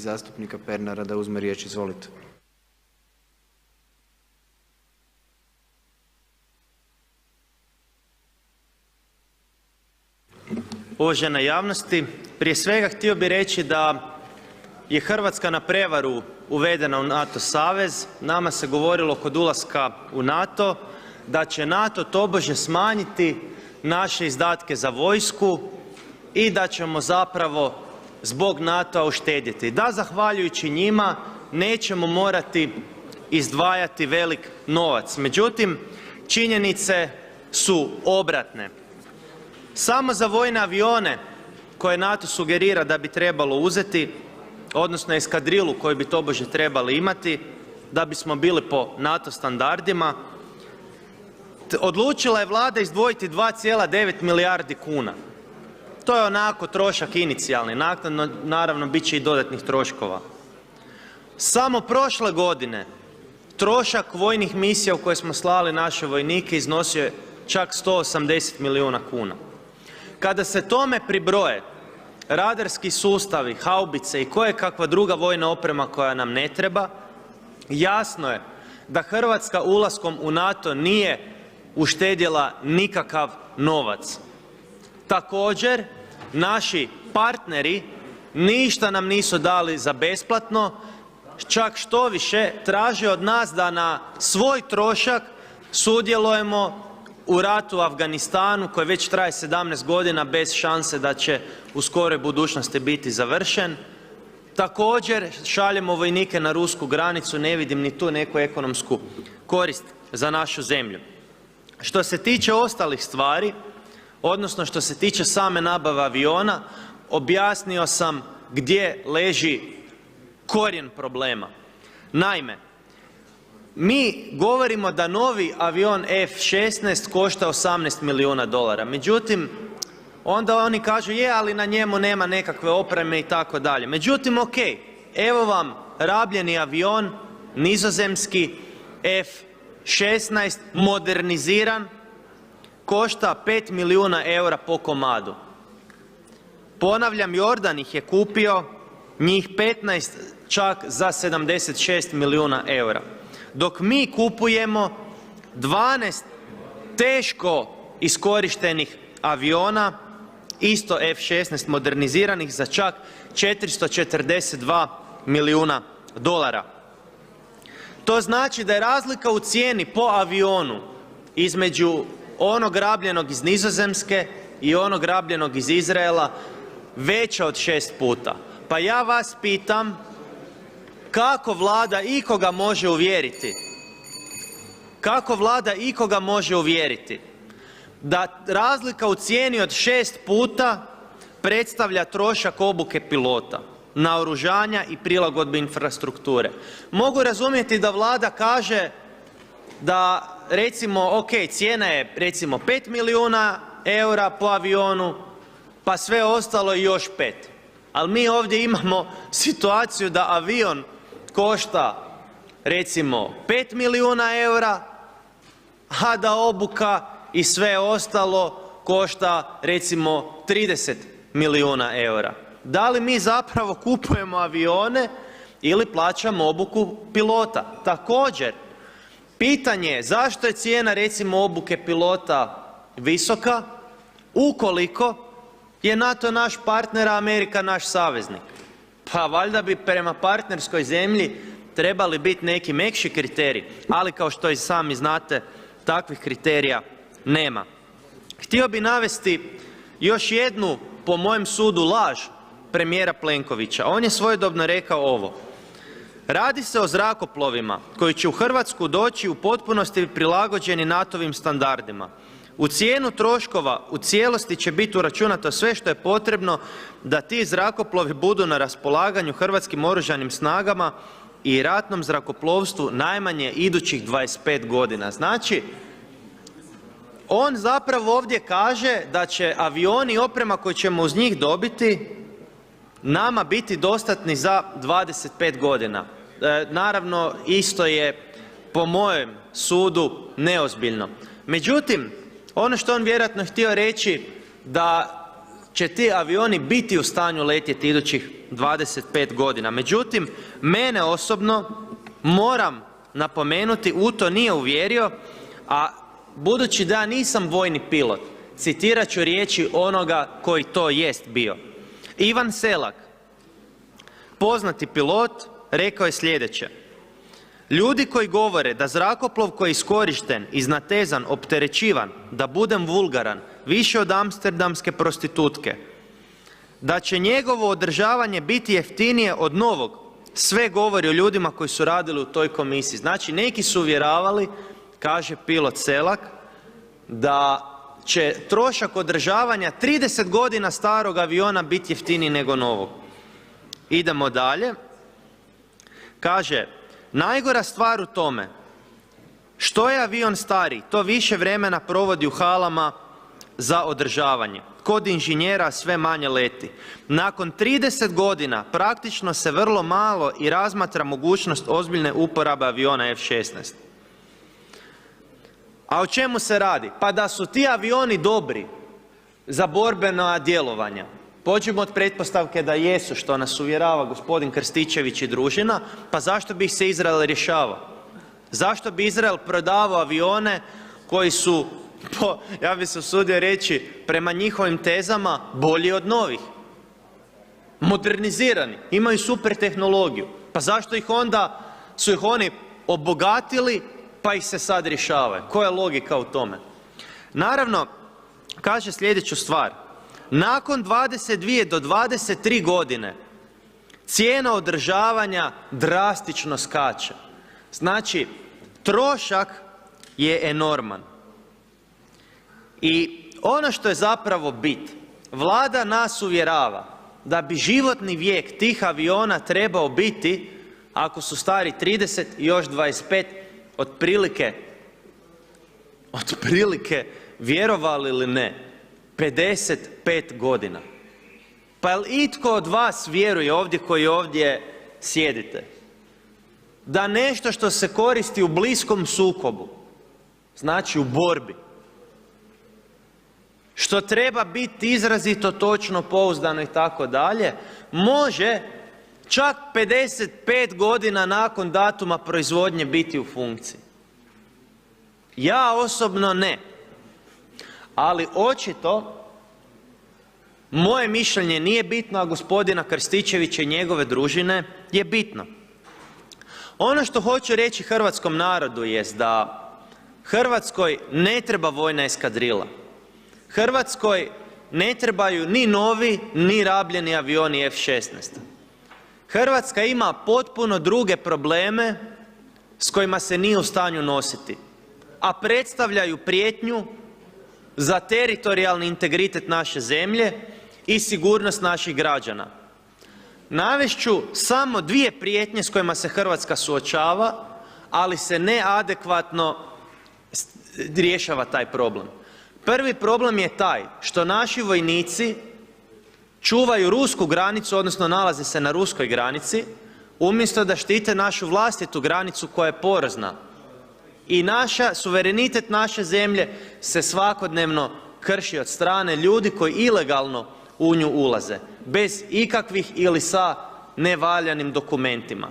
zastupnika Pernara da uzme riječ, izvolite. Uvažena javnosti, prije svega htio bih reći da je Hrvatska na prevaru uvedena u NATO savez. Nama se govorilo kod ulaska u NATO da će NATO tobože smanjiti naše izdatke za vojsku i da ćemo zapravo zbog NATO-a uštedjeti. Da zahvaljujući njima nećemo morati izdvajati velik novac. Međutim, činjenice su obratne. Samo za vojne avione koje NATO sugerira da bi trebalo uzeti, odnosno eskadrilu koju bi tobože trebali imati da bismo bili po NATO standardima, odlučila je Vlada izdvojiti 2,9 milijardi kuna. To je onako trošak inicijalni, naknadno naravno bit će i dodatnih troškova. Samo prošle godine trošak vojnih misija u koje smo slali naše vojnike iznosio je čak 180 milijuna kuna. Kada se tome pribroje radarski sustavi, haubice i kojekakva druga vojna oprema koja nam ne treba, jasno je da Hrvatska ulaskom u NATO nije uštedjela nikakav novac. Također, naši partneri ništa nam nisu dali za besplatno, čak štoviše traže od nas da na svoj trošak sudjelujemo u ratu u Afganistanu koji već traje 17 godina bez šanse da će u skoroj budućnosti biti završen. Također šaljemo vojnike na rusku granicu, ne vidim ni tu neku ekonomsku korist za našu zemlju. Što se tiče ostalih stvari, odnosno što se tiče same nabave aviona, objasnio sam gdje leži korijen problema. Naime, mi govorimo da novi avion F-16 košta 18 milijuna dolara, međutim, onda oni kažu je, ali na njemu nema nekakve opreme i tako dalje. Međutim, ok, evo vam rabljeni avion, nizozemski F-16, moderniziran, košta 5 milijuna eura po komadu. Ponavljam, Jordan ih je kupio, njih 15 čak za 76 milijuna eura. Dok mi kupujemo 12 teško iskorištenih aviona, isto F-16 moderniziranih za čak 442 milijuna dolara. To znači da je razlika u cijeni po avionu između onog rabljenog iz Nizozemske i onog rabljenog iz Izraela veća od 6 puta. Pa ja vas pitam, kako Vlada ikoga može uvjeriti? Kako Vlada ikoga može uvjeriti da razlika u cijeni od 6 puta predstavlja trošak obuke pilota, naoružanja i prilagodbe infrastrukture? Mogu razumjeti da Vlada kaže da recimo, ok, cijena je recimo 5 milijuna eura po avionu, pa sve ostalo i još 5. Ali mi ovdje imamo situaciju da avion košta recimo 5 milijuna eura, a da obuka i sve ostalo košta recimo 30 milijuna eura. Da li mi zapravo kupujemo avione ili plaćamo obuku pilota? Također, pitanje je zašto je cijena recimo obuke pilota visoka ukoliko je NATO naš partner, a Amerika naš saveznik? Pa valjda bi prema partnerskoj zemlji trebali biti neki mekši kriteriji, ali kao što i sami znate, takvih kriterija nema. Htio bi navesti još jednu, po mojem sudu, laž premijera Plenkovića. On je svojedobno rekao ovo: radi se o zrakoplovima koji će u Hrvatsku doći u potpunosti prilagođeni NATO-vim standardima. U cijenu troškova u cijelosti će biti uračunato sve što je potrebno da ti zrakoplovi budu na raspolaganju hrvatskim oružanim snagama i ratnom zrakoplovstvu najmanje idućih 25 godina. Znači, on zapravo ovdje kaže da će avioni i oprema koju ćemo uz njih dobiti nama biti dostatni za 25 godina. Naravno, isto je po mojem sudu neozbiljno. Međutim, ono što on vjerojatno htio reći, da će ti avioni biti u stanju letjeti idućih 25 godina. Međutim, mene osobno, moram napomenuti, u to nije uvjerio, a budući da ja nisam vojni pilot, citirat ću riječi onoga koji to jest bio. Ivan Selak, poznati pilot, rekao je sljedeće: ljudi koji govore da zrakoplov koji je iskorišten, iznatezan, opterećivan, da budem vulgaran, više od amsterdamske prostitutke, da će njegovo održavanje biti jeftinije od novog, sve govori o ljudima koji su radili u toj komisiji. Znači, neki su uvjeravali, kaže pilot Selak, da će trošak održavanja 30 godina starog aviona biti jeftiniji nego novog. Idemo dalje. Kaže, najgora stvar u tome, što je avion stariji, to više vremena provodi u halama za održavanje. Kod inženjera sve manje leti. Nakon 30 godina praktično se vrlo malo i razmatra mogućnost ozbiljne uporabe aviona F-16. A o čemu se radi? Pa da su ti avioni dobri za borbena djelovanja. Pođimo od pretpostavke da jesu, što nas uvjerava gospodin Krstičević i družina, pa zašto bi ih se Izrael rješavao? Zašto bi Izrael prodavao avione koji su, ja bi se usudio reći, prema njihovim tezama, bolji od novih? Modernizirani, imaju super tehnologiju. Pa zašto su ih oni obogatili, pa ih se sad rješavaju? Koja je logika u tome? Naravno, kaže sljedeću stvar. Nakon 22 do 23 godine cijena održavanja drastično skače. Znači, trošak je enorman. I ono što je zapravo bit, Vlada nas uvjerava da bi životni vijek tih aviona trebao biti, ako su stari 30 i još 25, otprilike, vjerovali ili ne, 55 godina. Pa jel itko od vas vjeruje ovdje, koji ovdje sjedite, da nešto što se koristi u bliskom sukobu, znači u borbi, što treba biti izrazito točno, pouzdano i tako dalje, može čak 55 godina nakon datuma proizvodnje biti u funkciji? Ja osobno ne. Ali očito moje mišljenje nije bitno, a gospodina Krstičevića i njegove družine je bitno. Ono što hoću reći hrvatskom narodu jest da Hrvatskoj ne treba vojna eskadrila. Hrvatskoj ne trebaju ni novi, ni rabljeni avioni F-16. Hrvatska ima potpuno druge probleme s kojima se nije u stanju nositi, a predstavljaju prijetnju za teritorijalni integritet naše zemlje i sigurnost naših građana. Navest ću samo dvije prijetnje s kojima se Hrvatska suočava, ali se neadekvatno rješava taj problem. Prvi problem je taj što naši vojnici čuvaju rusku granicu, odnosno nalaze se na ruskoj granici, umjesto da štite našu vlastitu granicu koja je porozna. I suverenitet naše zemlje se svakodnevno krši od strane ljudi koji ilegalno u nju ulaze, bez ikakvih ili sa nevaljanim dokumentima.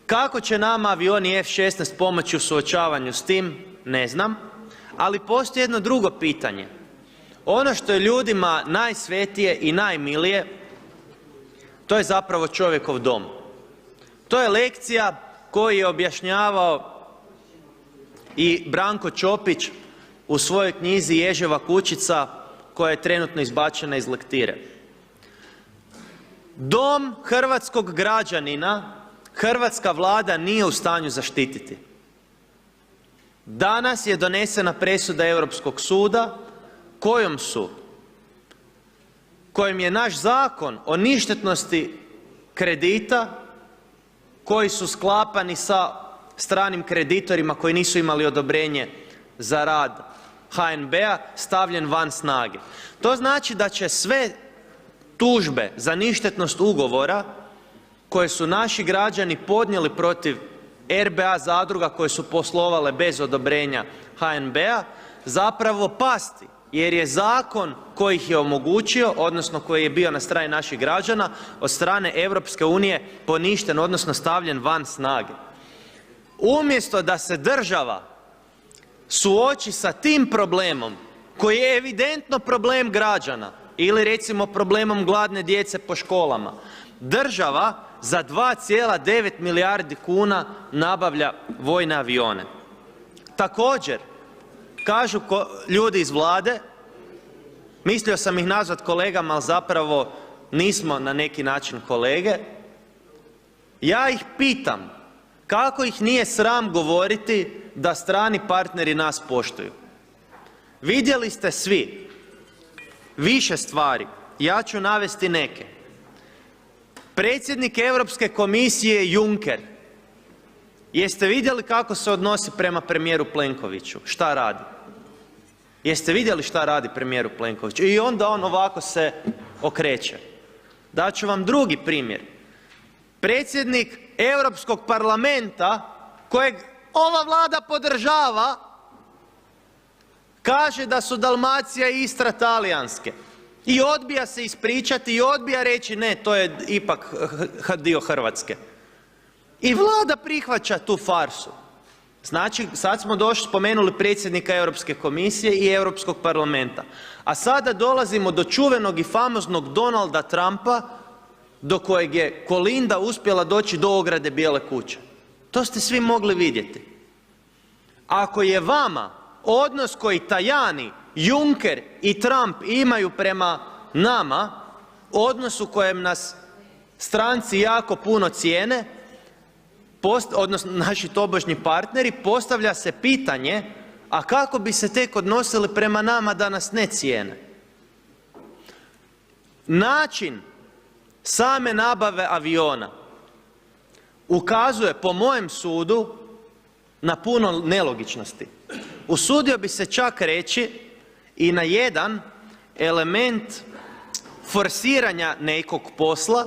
Kako će nama avioni F-16 pomoći u suočavanju s tim, ne znam, ali postoji jedno drugo pitanje. Ono što je ljudima najsvetije i najmilije, to je zapravo čovjekov dom. To je lekcija koju je objašnjavao i Branko Ćopić u svojoj knjizi Ježeva kućica, koja je trenutno izbačena iz lektire. Dom hrvatskog građanina hrvatska Vlada nije u stanju zaštititi. Danas je donesena presuda Europskog suda kojom je naš zakon o ništetnosti kredita koji su sklapani sa stranim kreditorima koji nisu imali odobrenje za rad HNB-a stavljen van snage. To znači da će sve tužbe za ništetnost ugovora koje su naši građani podnijeli protiv RBA zadruga koje su poslovale bez odobrenja HNB-a zapravo pasti. jer je zakon koji ih je omogućio, odnosno koji je bio na strani naših građana, od strane Europske unije poništen, odnosno stavljen van snage. Umjesto da se država suoči sa tim problemom, koji je evidentno problem građana, ili recimo problemom gladne djece po školama, država za 2,9 milijardi kuna nabavlja vojne avione. Također, kažu ljudi iz Vlade, mislio sam ih nazvat kolegama, ali zapravo nismo na neki način kolege, ja ih pitam, kako ih nije sram govoriti da strani partneri nas poštuju? Vidjeli ste svi više stvari, ja ću navesti neke. Predsjednik Europske komisije Juncker, jeste vidjeli kako se odnosi prema premijeru Plenkoviću? Šta radi? Jeste vidjeli šta radi premijeru Plenkoviću? I onda on ovako se okreće. Dat ću vam drugi primjer. Predsjednik Europskog parlamenta, kojeg ova Vlada podržava, kaže da su Dalmacija i Istra talijanske. I odbija se ispričati i odbija reći ne, to je ipak dio Hrvatske. I Vlada prihvaća tu farsu. Znači, sad smo spomenuli predsjednika Europske komisije i Europskog parlamenta. A sada dolazimo do čuvenog i famoznog Donalda Trumpa, do kojeg je Kolinda uspjela doći do ograde Bijele kuće. To ste svi mogli vidjeti. Ako je vama odnos koji Tajani, Juncker i Trump imaju prema nama, odnos u kojem nas stranci jako puno cijene, odnosno naši tobožnji partneri, postavlja se pitanje, a kako bi se tek odnosili prema nama da nas ne cijene? Način same nabave aviona ukazuje, po mojem sudu, na puno nelogičnosti. Usudio bi se čak reći i na jedan element forsiranja nekog posla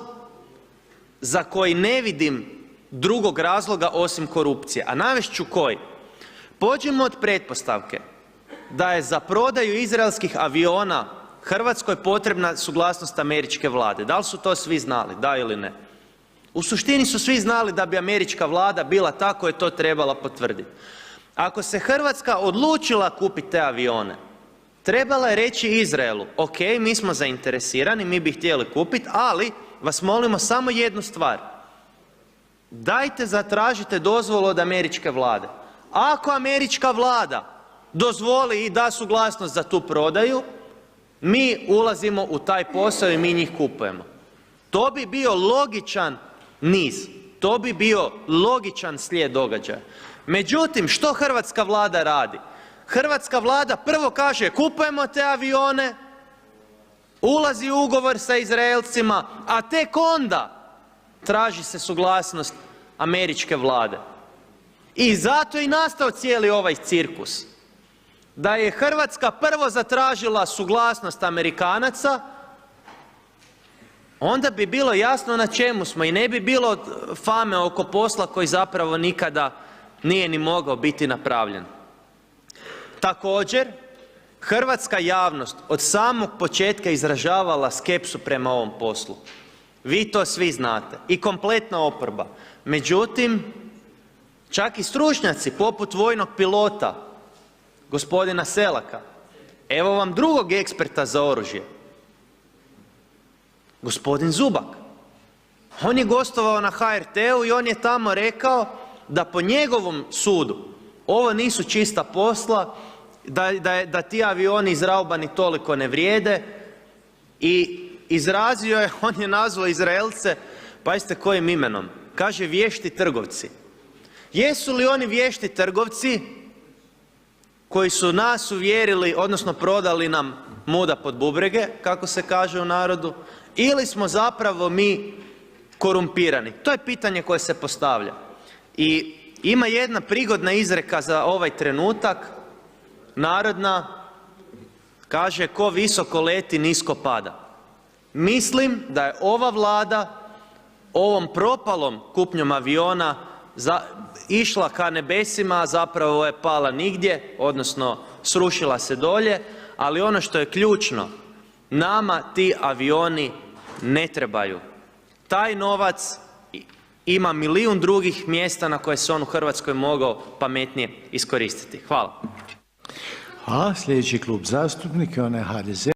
za koji ne vidim drugog razloga osim korupcije. A navest ću koji. Pođimo od pretpostavke da je za prodaju izraelskih aviona Hrvatskoj potrebna suglasnost američke vlade. Da li su to svi znali, da ili ne? U suštini su svi znali da bi američka vlada bila ta koja je to trebala potvrditi. Ako se Hrvatska odlučila kupiti te avione, trebala je reći Izraelu, ok, mi smo zainteresirani, mi bi htjeli kupiti, ali vas molimo samo jednu stvar. Dajte zatražite dozvolu od američke vlade. Ako američka vlada dozvoli i da suglasnost za tu prodaju, mi ulazimo u taj posao i mi njih kupujemo. To bi bio logičan niz, to bi bio logičan slijed događaja. Međutim, što hrvatska vlada radi? Hrvatska vlada prvo kaže kupujemo te avione, ulazi u ugovor sa Izraelcima, a tek onda traži se suglasnost američke vlade. I zato je nastao cijeli ovaj cirkus. Da je Hrvatska prvo zatražila suglasnost Amerikanaca, onda bi bilo jasno na čemu smo i ne bi bilo fame oko posla koji zapravo nikada nije ni mogao biti napravljen. Također, hrvatska javnost od samog početka izražavala skepsu prema ovom poslu. Vi to svi znate i kompletna oporba. Međutim, čak i stručnjaci poput vojnog pilota, gospodina Selaka, evo vam drugog eksperta za oružje, gospodin Zubak. On je gostovao na HRT-u i on je tamo rekao da po njegovom sudu ovo nisu čista posla, da ti avioni izraubani toliko ne vrijede i izrazio je, on je nazvao Izraelce, pazite kojim imenom, kaže vješti trgovci. Jesu li oni vješti trgovci koji su nas uvjerili, odnosno prodali nam muda pod bubrege, kako se kaže u narodu, ili smo zapravo mi korumpirani? To je pitanje koje se postavlja. I ima jedna prigodna izreka za ovaj trenutak, narodna, kaže ko visoko leti, nisko pada. Mislim da je ova Vlada ovom propalom kupnjom aviona išla ka nebesima, a zapravo je pala nigdje, odnosno srušila se dolje, ali ono što je ključno, nama ti avioni ne trebaju. Taj novac ima milijun drugih mjesta na koje se on u Hrvatskoj mogao pametnije iskoristiti. Hvala. Hvala. Sljedeći klub zastupnika je onaj HDZ